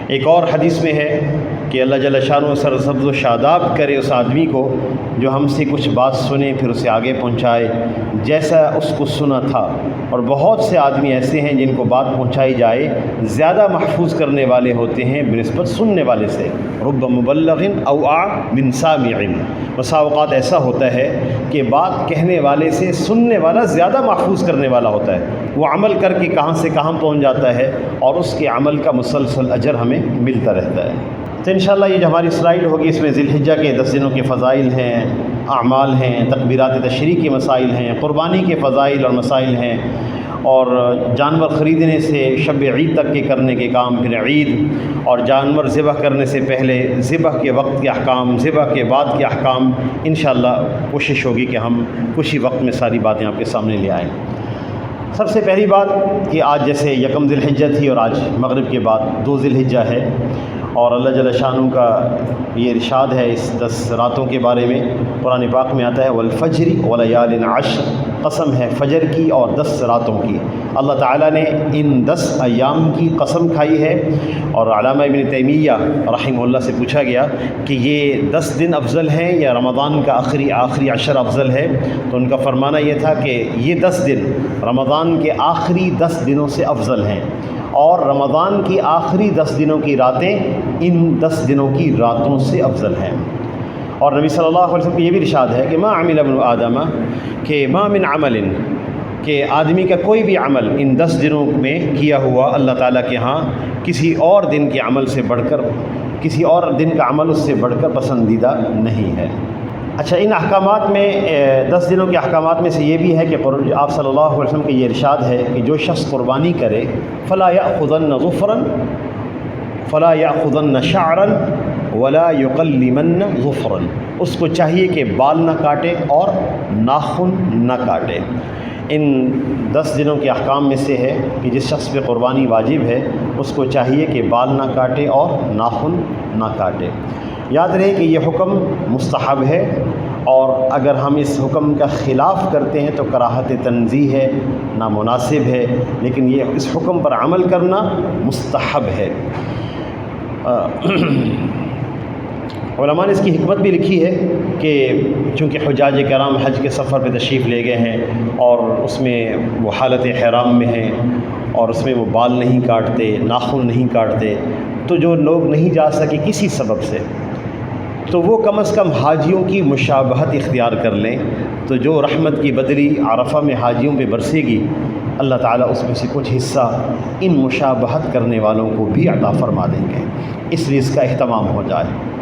ایک اور حدیث میں ہے کہ اللہ جل شانہ سرسبز و شاداب کرے اس آدمی کو جو ہم سے کچھ بات سنے پھر اسے آگے پہنچائے جیسا اس کو سنا تھا۔ اور بہت سے آدمی ایسے ہیں جن کو بات پہنچائی جائے زیادہ محفوظ کرنے والے ہوتے ہیں بنسبت سننے والے سے۔ رب مبلغ اوعى من سامع، بسا اوقات ایسا ہوتا ہے کہ بات کہنے والے سے سننے والا زیادہ محفوظ کرنے والا ہوتا ہے، وہ عمل کر کے کہاں سے کہاں پہنچ جاتا ہے اور اس کے عمل کا مسلسل اجر ہمیں ملتا رہتا ہے۔ تو انشاءاللہ یہ جو ہماری سلائیڈ ہوگی اس میں ذی الحجہ کے 10 دنوں کے فضائل ہیں، اعمال ہیں، تکبیرات تشریق کے مسائل ہیں، قربانی کے فضائل اور مسائل ہیں، اور جانور خریدنے سے شب عید تک کے کرنے کے کام، پھر عید، اور جانور ذبح کرنے سے پہلے ذبح کے وقت کے احکام، ذبح کے بعد کے احکام۔ انشاءاللہ کوشش ہوگی کہ ہم کچھ ہی وقت میں ساری باتیں آپ کے سامنے لے آئیں۔ سب سے پہلی بات کہ آج جیسے یکم ذی الحجہ تھی اور آج مغرب کے بعد 2 ذی الحجہ ہے، اور اللہ جل شانہ کا یہ ارشاد ہے اس 10 راتوں کے بارے میں، قرآن پاک میں آتا ہے والفجر ولیال عشر، قسم ہے فجر کی اور 10 راتوں کی۔ اللہ تعالیٰ نے ان 10 ایام کی قسم کھائی ہے، اور علامہ ابن تیمیہ رحمہ اللہ سے پوچھا گیا کہ یہ 10 دن افضل ہیں یا رمضان کا آخری عشر افضل ہے، تو ان کا فرمانا یہ تھا کہ یہ 10 دن رمضان کے آخری 10 دنوں سے افضل ہیں، اور رمضان کی آخری 10 دنوں کی راتیں ان 10 دنوں کی راتوں سے افضل ہیں۔ اور نبی صلی اللہ علیہ وسلم کی یہ بھی ارشاد ہے کہ ما عمل ابن آدم، کہ ما من عمل، کہ آدمی کا کوئی بھی عمل ان 10 دنوں میں کیا ہوا اللہ تعالیٰ کے ہاں کسی اور دن کے عمل سے بڑھ کر، کسی اور دن کا عمل اس سے بڑھ کر پسندیدہ نہیں ہے۔ اچھا، ان احکامات میں 10 دنوں کے احکامات میں سے یہ بھی ہے کہ آپ صلی اللہ علیہ وسلم کا یہ ارشاد ہے کہ جو شخص قربانی کرے فلا یأخذن ظفرا فلا یأخذن شعرا ولا یقلمن ظفرا، اس کو چاہیے کہ بال نہ کاٹے اور ناخن نہ کاٹے۔ ان 10 دنوں کے احکام میں سے ہے کہ جس شخص پہ قربانی واجب ہے اس کو چاہیے کہ بال نہ کاٹے اور ناخن نہ کاٹے۔ یاد رہے کہ یہ حکم مستحب ہے، اور اگر ہم اس حکم کا خلاف کرتے ہیں تو کراہت تنزیہ ہے، نامناسب ہے، لیکن یہ اس حکم پر عمل کرنا مستحب ہے۔ علماء نے اس کی حکمت بھی لکھی ہے کہ چونکہ حجاج کرام حج کے سفر پہ تشریف لے گئے ہیں اور اس میں وہ حالت احرام میں ہیں، اور اس میں وہ بال نہیں کاٹتے، ناخن نہیں کاٹتے، تو جو لوگ نہیں جا سکے کسی سبب سے تو وہ کم از کم حاجیوں کی مشابہت اختیار کر لیں، تو جو رحمت کی بدری عرفہ میں حاجیوں پہ برسے گی اللہ تعالیٰ اس میں سے کچھ حصہ ان مشابہت کرنے والوں کو بھی عطا فرما دیں گے، اس لیے اس کا اہتمام ہو جائے۔